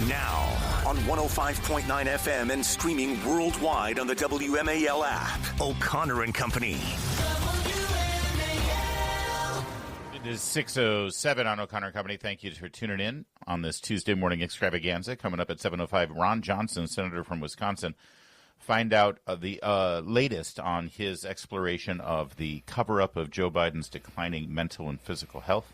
Now, on 105.9 FM and streaming worldwide on the WMAL app, O'Connor and Company. It is 6:07 on O'Connor and Company. Thank you for tuning in on this Tuesday morning extravaganza. Coming up at 7:05, Ron Johnson, senator from Wisconsin, find out the latest on his exploration of the cover-up of Joe Biden's declining mental and physical health.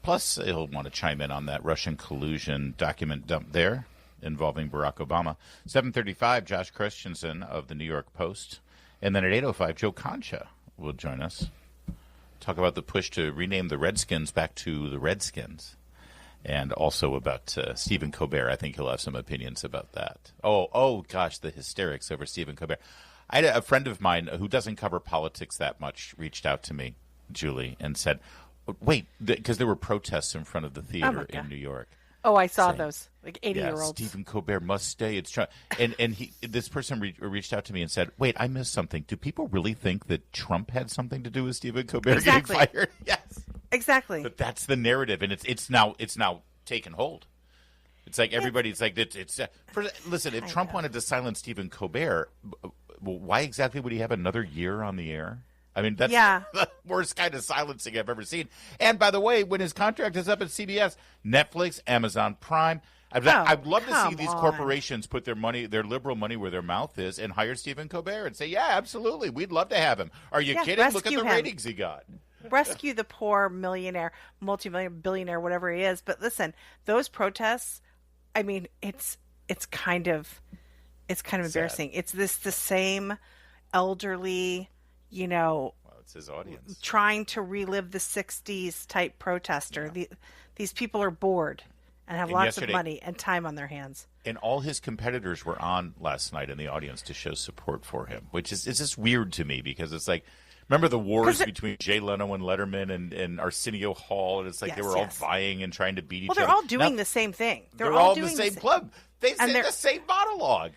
Plus, he'll want to chime in on that Russian collusion document dump there involving Barack Obama. 7:35, Josh Christensen of the New York Post. And then at 8:05, Joe Concha will join us. Talk about the push to rename the Redskins back to the Redskins. And also about Stephen Colbert. I think he'll have some opinions about that. Oh, gosh, the hysterics over Stephen Colbert. I had a friend of mine who doesn't cover politics that much reached out to me, Julie, and said, wait, because there were protests in front of the theater in New York. Oh, I saw those, like 80-year-olds. Stephen Colbert must stay. It's Trump. And this person reached out to me and said, wait, I missed something. Do people really think that Trump had something to do with Stephen Colbert getting fired? Yes. Exactly. But that's the narrative, and it's now taken hold. It's like everybody's like, listen, if Trump wanted to silence Stephen Colbert, why exactly would he have another year on the air? I mean, that's the worst kind of silencing I've ever seen. And by the way, when his contract is up at CBS, Netflix, Amazon Prime, I'd love to see these corporations put their liberal money where their mouth is and hire Stephen Colbert and say, yeah, absolutely, we'd love to have him. Are you kidding? Look at the ratings he got. Rescue the poor millionaire, multi-million, billionaire, whatever he is. But listen, those protests, I mean, it's kind of embarrassing. It's the same elderly, it's his audience trying to relive the 60s type protester. Yeah. These people are bored and have lots of money and time on their hands. And all his competitors were on last night in the audience to show support for him, which is just weird to me because it's like, remember the wars between Jay Leno and Letterman and Arsenio Hall, and it's like they were all vying and trying to beat each other. Well, they're all doing the same thing. They're all doing the same club. They say the same monologue.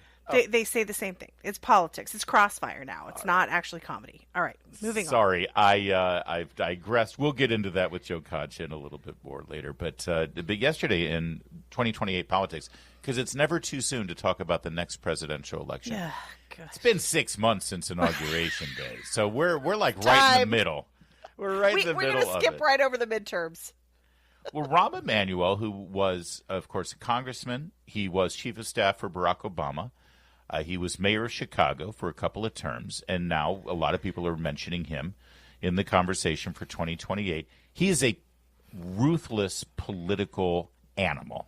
They say the same thing. It's politics. It's crossfire now. It's not actually comedy. All right, moving on. Sorry, I've digressed. We'll get into that with Joe Concha in a little bit more later. But yesterday in 2028 politics, because it's never too soon to talk about the next presidential election. Yeah, it's been 6 months since Inauguration Day, so we're like right in the middle. We're right in the middle of it. We're going to skip right over the midterms. Well, Rahm Emanuel, who was, of course, a congressman, he was chief of staff for Barack Obama. He was mayor of Chicago for a couple of terms, and now a lot of people are mentioning him in the conversation for 2028. He is a ruthless political animal,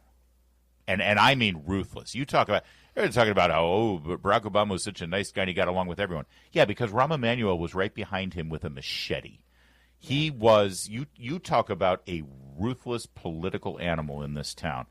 and I mean ruthless. They're talking about how, Barack Obama was such a nice guy and he got along with everyone. Yeah, because Rahm Emanuel was right behind him with a machete. He was, you talk about a ruthless political animal in this town.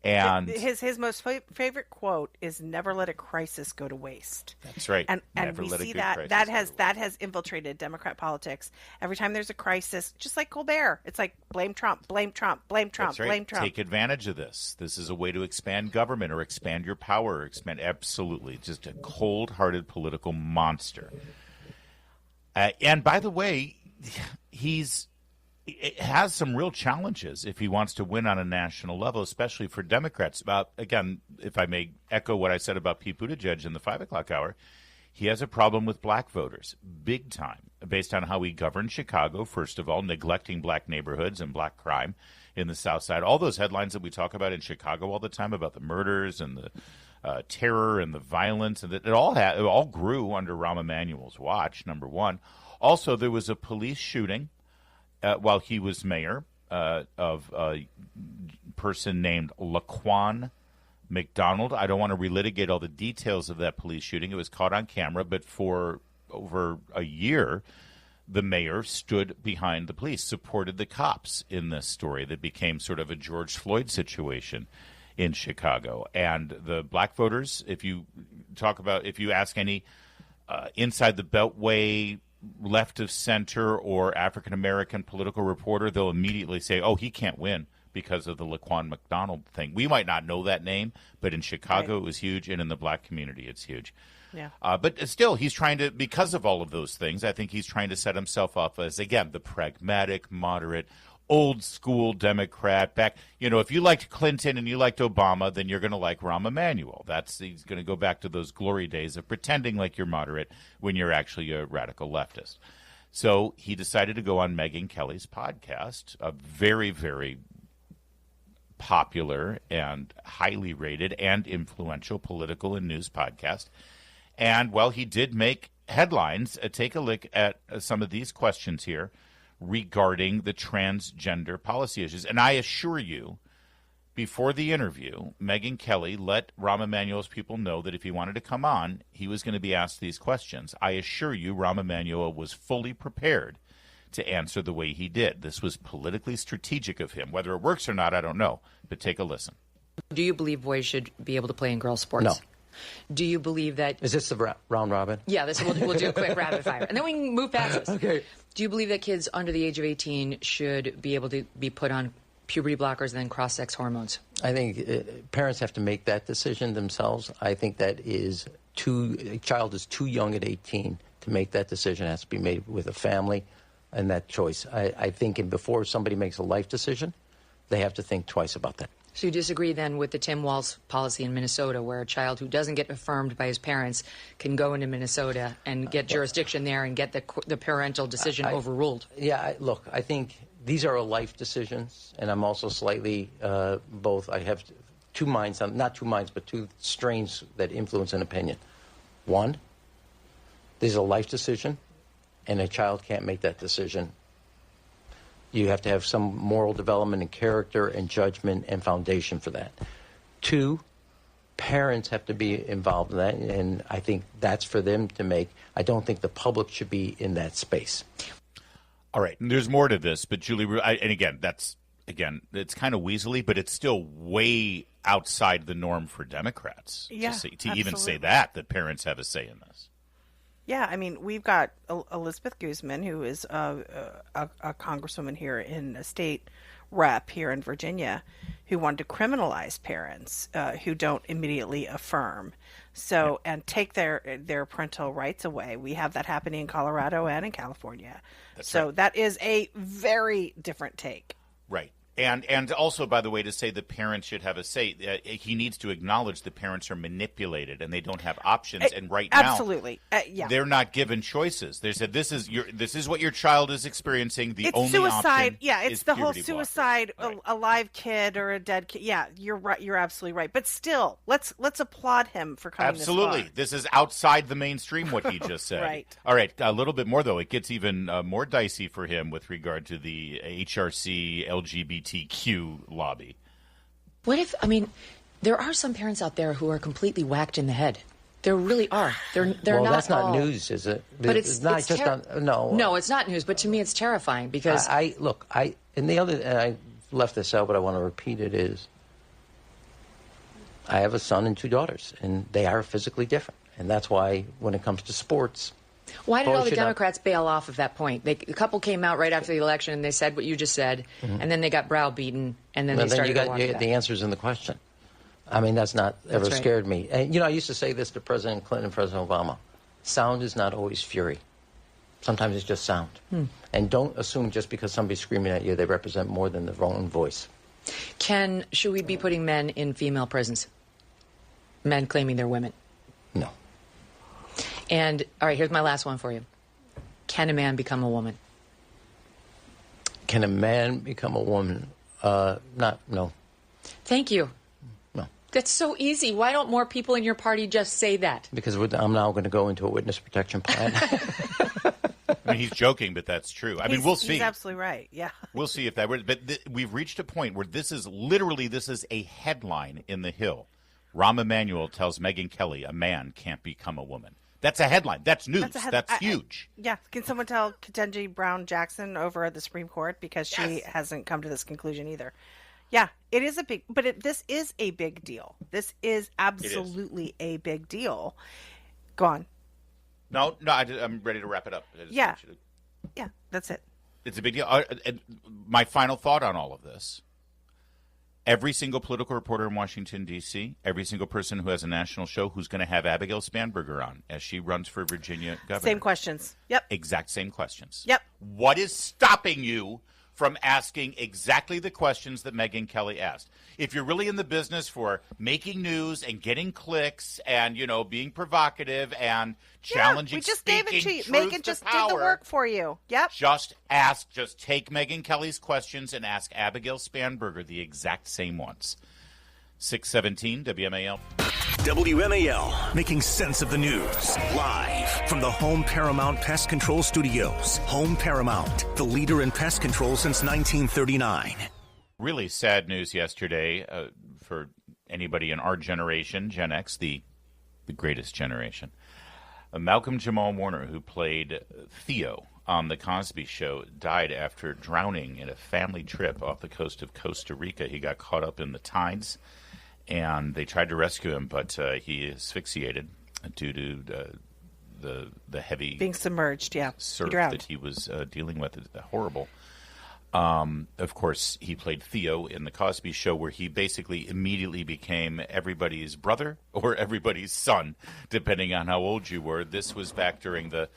And his most favorite quote is "Never let a crisis go to waste." That's right. And we see that has infiltrated Democrat politics. Every time there's a crisis, just like Colbert, it's like blame Trump, blame Trump, blame Trump, That's right. blame Trump. Take advantage of this. This is a way to expand government or expand your power. Absolutely, just a cold-hearted political monster. And by the way, it has some real challenges if he wants to win on a national level, especially for Democrats. Again, if I may echo what I said about Pete Buttigieg in the 5 o'clock hour, he has a problem with black voters, big time, based on how he governed Chicago, first of all, neglecting black neighborhoods and black crime in the South Side. All those headlines that we talk about in Chicago all the time about the murders and the terror and the violence, and it all grew under Rahm Emanuel's watch, number one. Also, there was a police shooting while he was mayor of a person named Laquan McDonald. I don't want to relitigate all the details of that police shooting. It was caught on camera, but for over a year, the mayor stood behind the police, supported the cops in this story that became sort of a George Floyd situation in Chicago. And the black voters, if you ask any inside the Beltway, left of center or African-American political reporter, they'll immediately say, oh, he can't win because of the Laquan McDonald thing. We might not know that name, but in Chicago It was huge, and in the black community it's huge. Yeah. But still, he's trying to, because of all of those things, I think he's trying to set himself up as, again, the pragmatic, moderate, old school Democrat back. If you liked Clinton and you liked Obama, then you're going to like Rahm Emanuel. He's going to go back to those glory days of pretending like you're moderate when you're actually a radical leftist. So he decided to go on Megyn Kelly's podcast, a very, very popular and highly rated and influential political and news podcast. And, well, he did make headlines. Take a look at some of these questions here regarding the transgender policy issues. And I assure you, before the interview, Megyn Kelly let Rahm Emanuel's people know that if he wanted to come on, he was going to be asked these questions. I assure you, Rahm Emanuel was fully prepared to answer the way he did. This was politically strategic of him. Whether it works or not, I don't know. But take a listen. Do you believe boys should be able to play in girls' sports? No. Do you believe that... Is this the round robin? Yeah, we'll do a quick rapid fire. And then we can move past this. Okay. Do you believe that kids under the age of 18 should be able to be put on puberty blockers and then cross-sex hormones? I think parents have to make that decision themselves. I think that a child is too young at 18 to make that decision. It has to be made with a family and that choice. I think before somebody makes a life decision, they have to think twice about that. So you disagree then with the Tim Walz policy in Minnesota, where a child who doesn't get affirmed by his parents can go into Minnesota and get jurisdiction there and get the parental decision overruled? Yeah, look, I think these are life decisions, and I'm also slightly both. I have two minds, not two minds, but two strains that influence an opinion. One, this is a life decision, and a child can't make that decision. You have to have some moral development and character and judgment and foundation for that. Two, parents have to be involved in that, and I think that's for them to make. I don't think the public should be in that space. All right, and there's more to this, but Julie, it's kind of weaselly, but it's still way outside the norm for Democrats to even say that parents have a say in this. Yeah, I mean, we've got Elizabeth Guzman, who is a congresswoman here in a state rep here in Virginia, who wanted to criminalize parents who don't immediately affirm, and take their parental rights away. We have that happening in Colorado and in California. That is a very different take. Right. And also, by the way, to say the parents should have a say, he needs to acknowledge the parents are manipulated and they don't have options. And right now, absolutely, they're not given choices. They said this is what your child is experiencing. It's only suicide. Option It's the whole suicide, right. A live kid or a dead kid. Yeah, you're right. You're absolutely right. But still, let's applaud him for coming. Absolutely, this is outside the mainstream. What he just said. Right. All right, a little bit more though. It gets even more dicey for him with regard to the HRC LGBTQ lobby. What if, there are some parents out there who are completely whacked in the head. There really are. They're well, not. That's not all news, is it? But it's not it's just on. No. No, it's not news. But to me, it's terrifying because I left this out, but I want to repeat it. Is I have a son and two daughters, and they are physically different, and that's why when it comes to sports. Why did all the Democrats bail off of that point? The couple came out right after the election and they said what you just said, and then they got browbeaten, and then they started to watch that. The answers in the question. I mean, that's not ever right. scared me. And, I used to say this to President Clinton and President Obama. Sound is not always fury. Sometimes it's just sound. And don't assume just because somebody's screaming at you, they represent more than their own voice. Should we be putting men in female prisons? Men claiming they're women? No. And, all right, here's my last one for you. Can a man become a woman? Can a man become a woman? No. Thank you. No. That's so easy. Why don't more people in your party just say that? Because I'm now going to go into a witness protection plan. He's joking, but that's true. We'll see. He's absolutely right. Yeah. We'll see if that were. But we've reached a point where this is a headline in the Hill. Rahm Emanuel tells Megyn Kelly a man can't become a woman. That's a headline. That's news. That's huge. Can someone tell Ketanji Brown Jackson over at the Supreme Court, because she hasn't come to this conclusion either. Yeah, it is this is a big deal. This is absolutely a big deal. Go on. No, I'm ready to wrap it up. Yeah, that's it. It's a big deal. My final thought on all of this. Every single political reporter in Washington, D.C., every single person who has a national show who's going to have Abigail Spanberger on as she runs for Virginia governor. Same questions. Yep. Exact same questions. Yep. What is stopping you from asking exactly the questions that Megyn Kelly asked. If you're really in the business for making news and getting clicks and, being provocative and challenging, we just gave it to you. Megyn Megyn just did the work for you. Yep. Just take Megyn Kelly's questions and ask Abigail Spanberger the exact same ones. 617 WMAL. WMAL, making sense of the news. Live from the Home Paramount Pest Control Studios. Home Paramount, the leader in pest control since 1939. Really sad news yesterday for anybody in our generation, Gen X, the greatest generation. Malcolm Jamal Warner, who played Theo on The Cosby Show, died after drowning in a family trip off the coast of Costa Rica. He got caught up in the tides, and they tried to rescue him, but he asphyxiated due to the heavy being submerged. Yeah, surf that he was dealing with. Horrible. Of course, he played Theo in The Cosby Show, where he basically immediately became everybody's brother or everybody's son, depending on how old you were. This was back during the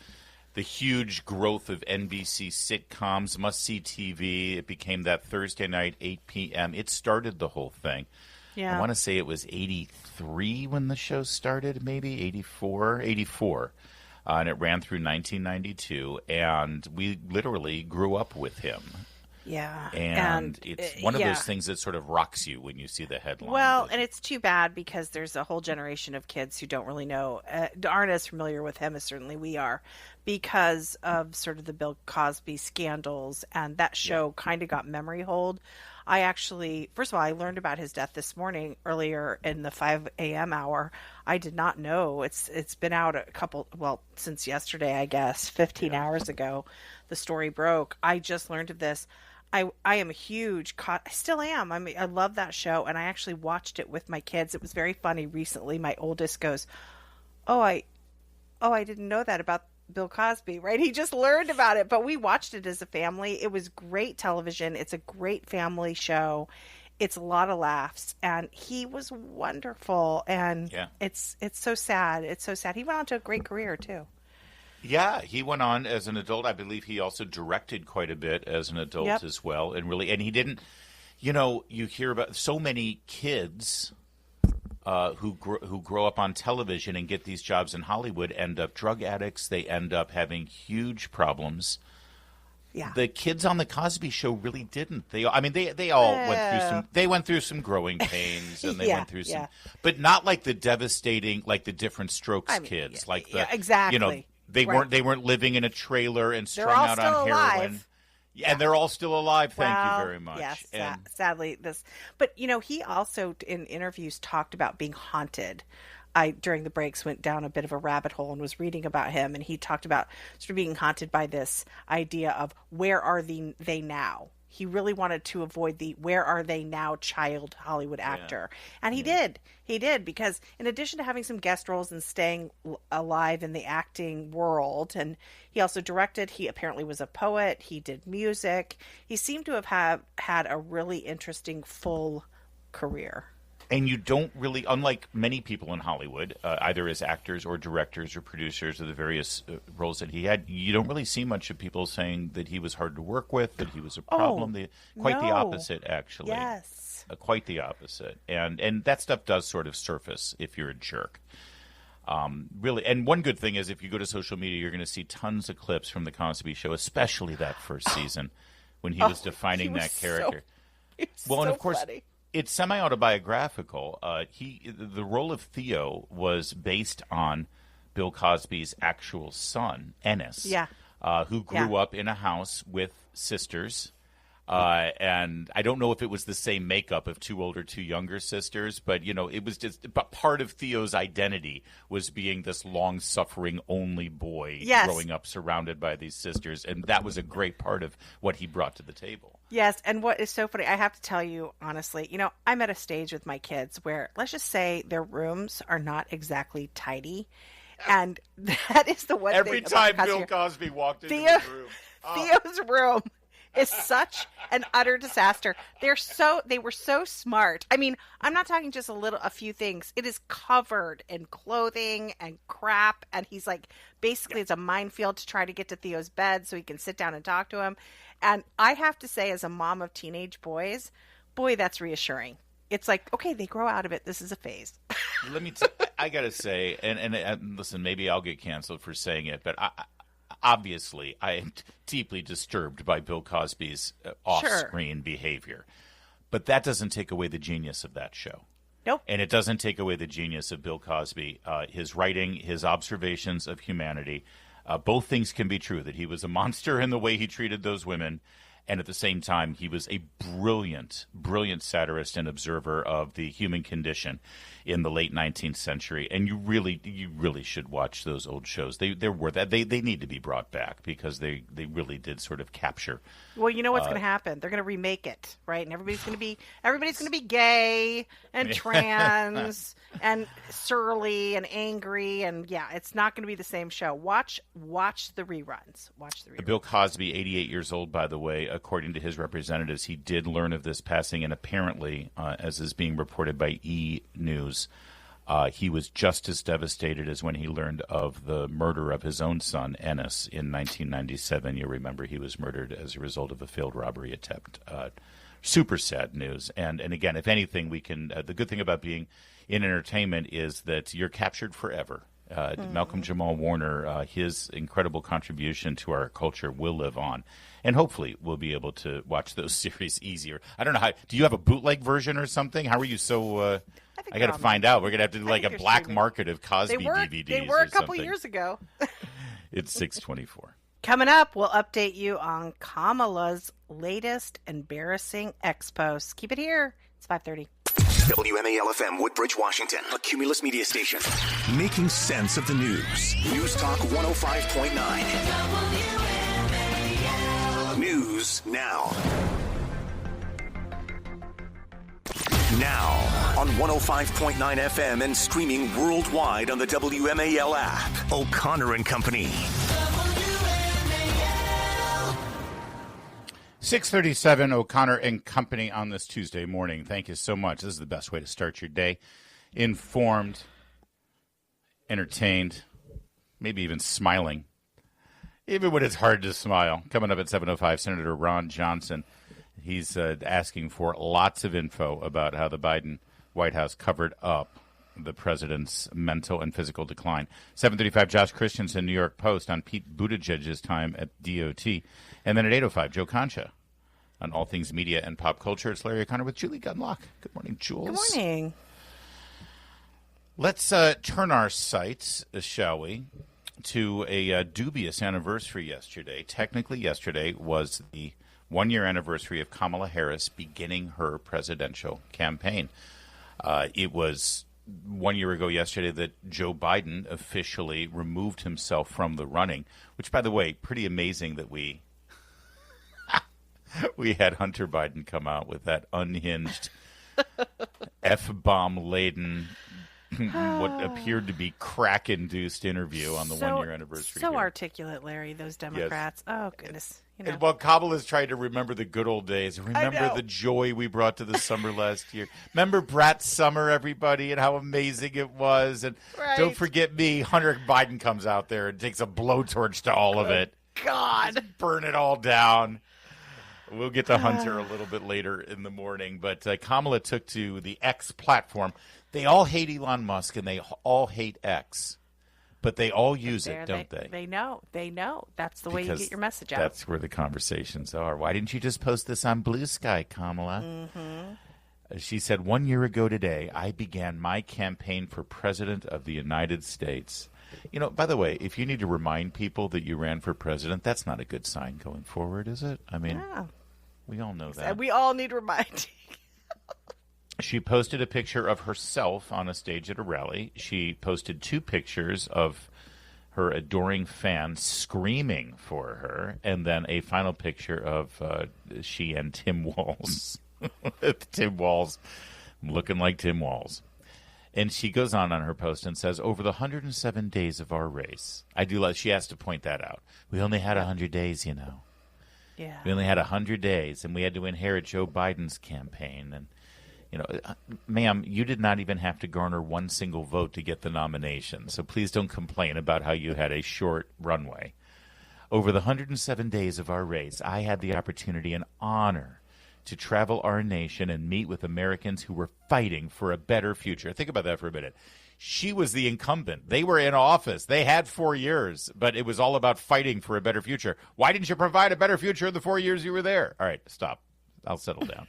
huge growth of NBC sitcoms, must-see TV. It became that Thursday night, 8 p.m. It started the whole thing. Yeah. I want to say it was 83 when the show started, maybe 84. And it ran through 1992, and we literally grew up with him. Yeah. And it's one of those things that sort of rocks you when you see the headline. Well, and it's too bad because there's a whole generation of kids who don't really know, aren't as familiar with him as certainly we are, because of sort of the Bill Cosby scandals, and that show kind of got memory hold. I actually, first of all, I learned about his death this morning earlier in the 5 a.m. hour. I did not know. It's been out since yesterday, I guess, 15 hours ago. The story broke. I just learned of this. I am a huge, I still am. I mean, I love that show, and I actually watched it with my kids. It was very funny recently. My oldest goes, I didn't know that about Bill Cosby, right? He just learned about it, but we watched it as a family. It was great television. It's a great family show. It's a lot of laughs, and he was wonderful. And it's so sad. It's so sad. He went on to a great career too. Yeah, he went on as an adult. I believe he also directed quite a bit as an adult as well. And he didn't, you hear about so many kids who grow up on television and get these jobs in Hollywood end up drug addicts. They end up having huge problems. Yeah. The kids on the Cosby Show really didn't. They went through some growing pains, and they went through some, but not like the devastating, like the Different Strokes kids, exactly. They weren't living in a trailer and strung out on heroin. Alive. Yeah, and they're all still alive. Thank you very much. Yes, sadly, But he also in interviews talked about being haunted. I during the breaks went down a bit of a rabbit hole and was reading about him, and he talked about sort of being haunted by this idea of where are they now. He really wanted to avoid the where are they now child Hollywood actor. And he did, because in addition to having some guest roles and staying alive in the acting world, and he also directed, he apparently was a poet, he did music. He seemed to have had a really interesting full career. And you don't really, unlike many people in Hollywood, either as actors or directors or producers of the various roles that he had, you don't really see much of people saying that he was hard to work with, that he was a problem. Quite the opposite, actually. Yes. Quite the opposite. And that stuff does sort of surface if you're a jerk. Really. And one good thing is if you go to social media, you're going to see tons of clips from The Cosby Show, especially that first season when he was defining that character. And of course, funny. It's semi-autobiographical. The role of Theo was based on Bill Cosby's actual son, Ennis, who grew up in a house with sisters. And I don't know if it was the same makeup of two older, two younger sisters, but, it was just part of Theo's identity was being this long-suffering only boy growing up surrounded by these sisters. And that was a great part of what he brought to the table. Yes, and what is so funny, I have to tell you, honestly, I'm at a stage with my kids where, let's just say their rooms are not exactly tidy. And that is the one Every thing time Bill Cosby walked into the room. Theo's room is such an utter disaster. They were so smart. I mean, I'm not talking just a few things. It is covered in clothing and crap, and he's like, basically it's a minefield to try to get to Theo's bed so he can sit down and talk to him. And I have to say, as a mom of teenage boys, boy, that's reassuring. It's like, okay, they grow out of it. This is a phase. I got to say, and listen, maybe I'll get canceled for saying it, but obviously I am deeply disturbed by Bill Cosby's off-screen behavior. But that doesn't take away the genius of that show. Nope. And it doesn't take away the genius of Bill Cosby, his writing, his observations of humanity. Both things can be true, that he was a monster in the way he treated those women, and at the same time, he was a brilliant, brilliant satirist and observer of the human condition in the late 19th century. And you really should watch those old shows. They're worth that. They need to be brought back because they really did sort of capture. Well, you know what's going to happen? They're going to remake it, right? And everybody's going to be gay and trans and surly and angry, and yeah, it's not going to be the same show. Watch the reruns. Bill Cosby, 88 years old, by the way. According to his representatives, he did learn of this passing, and apparently, as is being reported by E! News, he was just as devastated as when he learned of the murder of his own son, Ennis, in 1997. You remember he was murdered as a result of a failed robbery attempt. Super sad news. And again, if anything, we can. The good thing about being in entertainment is that you're captured forever. Malcolm Jamal Warner, his incredible contribution to our culture will live on. And hopefully we'll be able to watch those series easier. I don't know how. Do you have a bootleg version or something? How are you so? I got to find out. We're gonna have to do like a black market of Cosby DVDs. They were a couple years ago. It's 6:24. Coming up, we'll update you on Kamala's latest embarrassing ex-posts. Keep it here. It's 5:30. WMAL FM, Woodbridge, Washington, a Cumulus media station. Making sense of the news. News Talk 105.9. News now. Now on 105.9 FM and streaming worldwide on the WMAL app. O'Connor and Company. 6:37, O'Connor and Company on this Tuesday morning. Thank you so much. This is the best way to start your day. Informed, entertained, maybe even smiling. Even when it's hard to smile. Coming up at 7:05, Senator Ron Johnson. He's asking for lots of info about how the Biden White House covered up the president's mental and physical decline. 7:35, Josh Christensen, New York Post, on Pete Buttigieg's time at DOT. And then at 8:05, Joe Concha on all things media and pop culture. It's Larry O'Connor with Julie Gunlock. Good morning, Jules. Good morning. Let's turn our sights, shall we, to a dubious anniversary yesterday. Technically, yesterday was the one-year anniversary of Kamala Harris beginning her presidential campaign. It was 1 year ago yesterday that Joe Biden officially removed himself from the running, which, by the way, pretty amazing that we had Hunter Biden come out with that unhinged, F-bomb laden, what appeared to be crack-induced interview on the one-year anniversary. So articulate, Larry, those Democrats. Yes. Oh, goodness. You know. And while Kamala's trying to remember the good old days, remember the joy we brought to the summer last year. Remember Brat's summer, everybody, and how amazing it was. And Don't forget me. Hunter Biden comes out there and takes a blowtorch to all of it. God. Just burn it all down. We'll get to Hunter a little bit later in the morning. But Kamala took to the X platform. They all hate Elon Musk, and they all hate X. But they all use it, don't they? They know. That's the way you get your message out. That's where the conversations are. Why didn't you just post this on Blue Sky, Kamala? Mm-hmm. She said, 1 year ago today, I began my campaign for president of the United States. You know, by the way, if you need to remind people that you ran for president, that's not a good sign going forward, is it? I mean, we all know that. We all need reminding. She posted a picture of herself on a stage at a rally. She posted 2 pictures of her adoring fans screaming for her, and then a final picture of she and Tim Walz. Tim Walz looking like Tim Walz. And she goes on her post and says, over the 107 days of our race, she has to point that out. We only had 100 days, you know. Yeah. We only had 100 days, and we had to inherit Joe Biden's campaign. And, ma'am, you did not even have to garner one single vote to get the nomination. So please don't complain about how you had a short runway. Over the 107 days of our race, I had the opportunity and honor to travel our nation and meet with Americans who were fighting for a better future. Think about that for a minute. She was the incumbent. They were in office. They had 4 years, but it was all about fighting for a better future. Why didn't you provide a better future in the 4 years you were there? All right, stop. I'll settle down.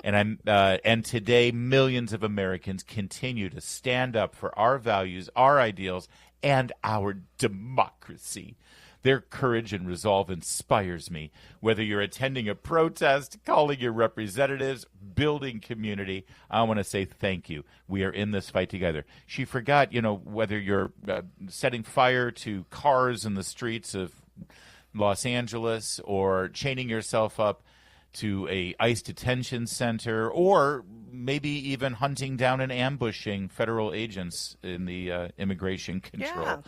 And today, millions of Americans continue to stand up for our values, our ideals, and our democracy. Their courage and resolve inspires me. Whether you're attending a protest, calling your representatives, building community, I want to say thank you. We are in this fight together. She forgot, whether you're setting fire to cars in the streets of Los Angeles or chaining yourself up to a ICE detention center, or maybe even hunting down and ambushing federal agents in the immigration control. Yeah.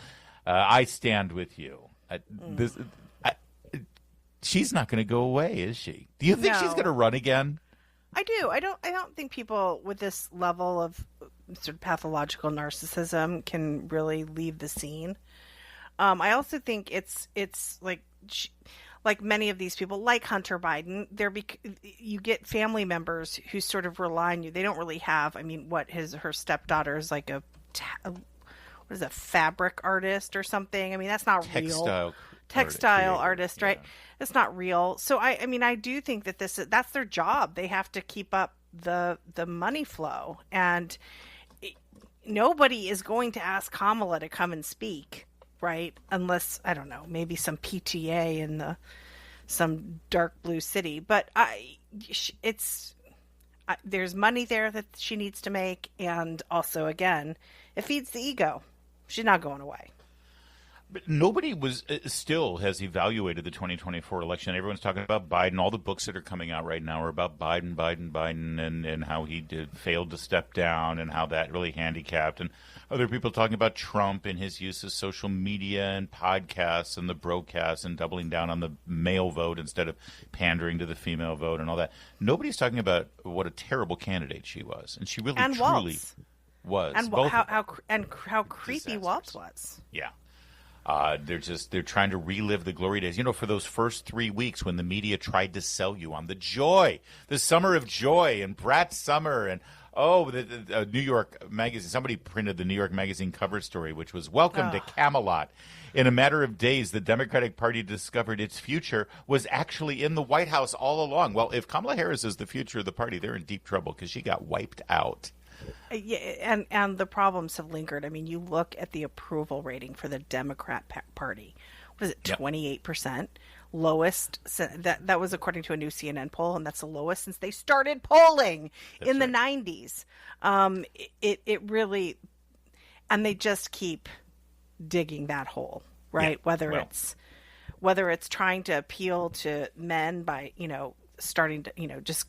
I stand with you. She's not going to go away, is she? Do you think she's going to run again? I do. I don't think people with this level of sort of pathological narcissism can really leave the scene. I also think it's like many of these people, like Hunter Biden, you get family members who sort of rely on you. They don't really have. I mean, her stepdaughter is like a fabric artist or something? I mean, that's not real. Textile artist, right? Yeah. It's not real. So I do think that that's their job. They have to keep up the money flow, and nobody is going to ask Kamala to come and speak, right? Unless, I don't know, maybe some PTA in some dark blue city. But there's money there that she needs to make, and also, again, it feeds the ego. She's not going away. But nobody still has evaluated the 2024 election. Everyone's talking about Biden. All the books that are coming out right now are about Biden, and how he failed to step down and how that really handicapped. And other people talking about Trump and his use of social media and podcasts and the broadcasts and doubling down on the male vote instead of pandering to the female vote and all that. Nobody's talking about what a terrible candidate she was. And she really and truly Waltz. Was. And both how creepy Waltz was. Yeah. They're trying to relive the glory days. For those first 3 weeks when the media tried to sell you on the summer of joy and Brat Summer and the New York Magazine. Somebody printed the New York Magazine cover story, which was "Welcome to Camelot." In a matter of days, the Democratic Party discovered its future was actually in the White House all along. Well, if Kamala Harris is the future of the party, they're in deep trouble because she got wiped out. Yeah, and the problems have lingered. I mean, you look at the approval rating for the Democrat Party. What is it, 28%? Lowest. That was according to a new CNN poll, and that's the lowest since they started polling in the 90s. It really, and they just keep digging that hole, right? Yeah. Whether it's trying to appeal to men by starting to just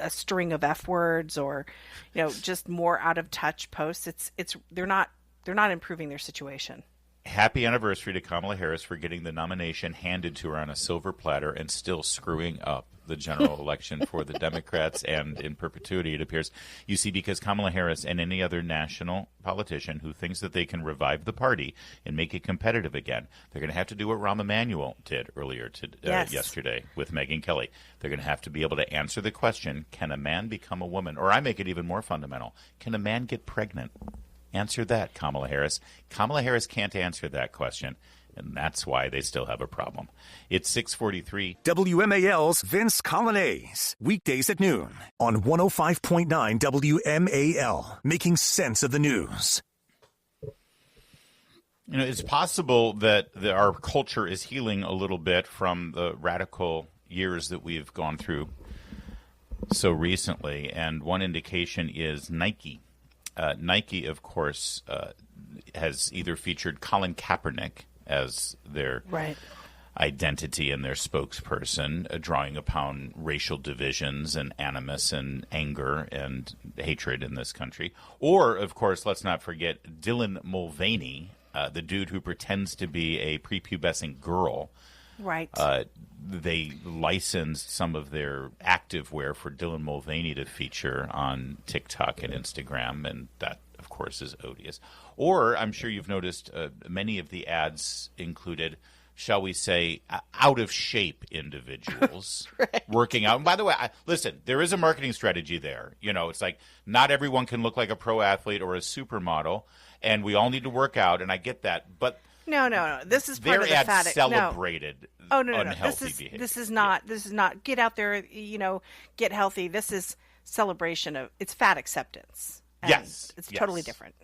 a string of F words, or just more out of touch posts. They're not improving their situation. Happy anniversary to Kamala Harris for getting the nomination handed to her on a silver platter and still screwing up the general election for the Democrats, and in perpetuity, it appears. You see, because Kamala Harris and any other national politician who thinks that they can revive the party and make it competitive again, they're going to have to do what Rahm Emanuel did earlier yesterday with Megyn Kelly. They're going to have to be able to answer the question, can a man become a woman? Or I make it even more fundamental, can a man get pregnant? Answer that, Kamala Harris. Kamala Harris can't answer that question, and that's why they still have a problem. It's 6:43. WMAL's Vince Colonnese, weekdays at noon on 105.9 WMAL, making sense of the news. It's possible that our culture is healing a little bit from the radical years that we've gone through so recently, and one indication is Nike. Nike, of course, has either featured Colin Kaepernick as their identity and their spokesperson, drawing upon racial divisions and animus and anger and hatred in this country. Or, of course, let's not forget Dylan Mulvaney, the dude who pretends to be a prepubescent girl Right. They licensed some of their activewear for Dylan Mulvaney to feature on TikTok and Instagram, and that, of course, is odious. Or I'm sure you've noticed many of the ads included, shall we say, out-of-shape individuals working out. And by the way, listen, there is a marketing strategy there. It's like not everyone can look like a pro athlete or a supermodel, and we all need to work out, and I get that. But no. This is part of the their fat. ads celebrated unhealthy behavior. This is not get out there, get healthy. This is celebration of it's fat acceptance. And yes. It's totally different.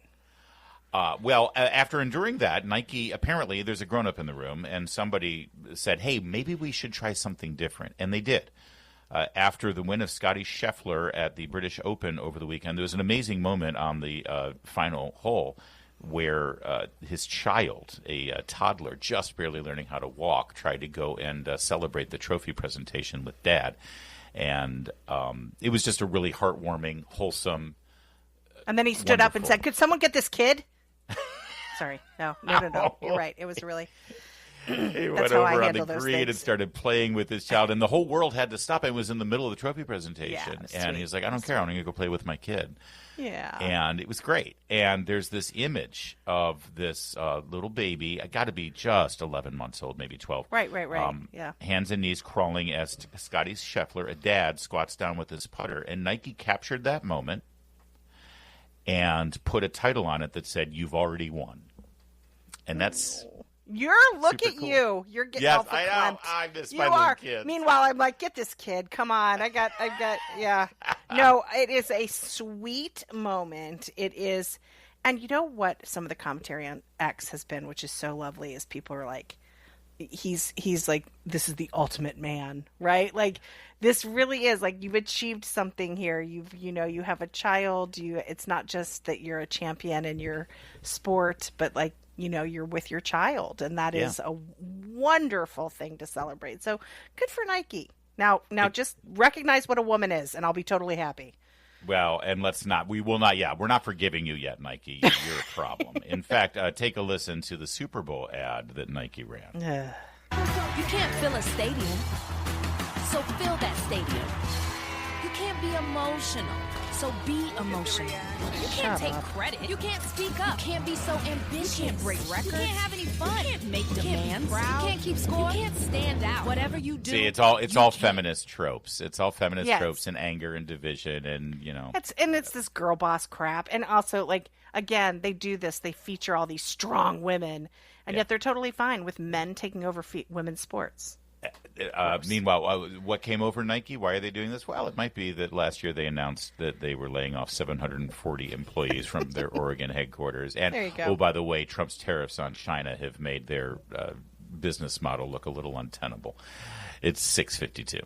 Well, after enduring that, Nike, apparently there's a grown-up in the room, and somebody said, hey, maybe we should try something different. And they did. After the win of Scotty Scheffler at the British Open over the weekend, there was an amazing moment on the final hole where his child, a toddler just barely learning how to walk, tried to go and celebrate the trophy presentation with Dad. And it was just a really heartwarming, wholesome, and then he stood up and said, could someone get this kid? Sorry. No. You're right. It was really... He went over on the green and started playing with his child, and the whole world had to stop. It was in the middle of the trophy presentation, and he's like, I don't care. I'm going to go play with my kid. Yeah. And it was great. And there's this image of this little baby, got to be just 11 months old, maybe 12. Right. Yeah. Hands and knees crawling as Scotty Scheffler, a dad, squats down with his putter. And Nike captured that moment and put a title on it that said, "You've already won." And that's... Look at cool. you. You're getting yes, all I know. I miss you my are. little kids. Meanwhile, I'm like, get this kid. Come on. I got, yeah. No, it is a sweet moment. It is. And you know what some of the commentary on X has been, which is so lovely, is people are like, he's like, this is the ultimate man, right? Like, this really is like, you've achieved something here. You have a child. It's not just that you're a champion in your sport, but like, you're with your child, and that is a wonderful thing to celebrate. So good for Nike. Now just recognize what a woman is, and I'll be totally happy. Well, and we're not forgiving you yet, Nike. You're a problem. In fact, take a listen to the Super Bowl ad that Nike ran. You can't fill a stadium, so fill that stadium. You can't be emotional, so be emotional. You can't take credit. You can't speak up. You can't be so ambitious. You can't break records. You can't have any fun. You can't make demands. You can't keep score. You can't stand out. Whatever you do. See, it's all feminist tropes. It's all feminist tropes and anger and division, and It's this girl boss crap, and also like again they do this. They feature all these strong women, and yet they're totally fine with men taking over women's sports. Meanwhile, what came over Nike? Why are they doing this? Well, it might be that last year they announced that they were laying off 740 employees from their Oregon headquarters. And, there you go. Oh, by the way, Trump's tariffs on China have made their business model look a little untenable. It's 6:52.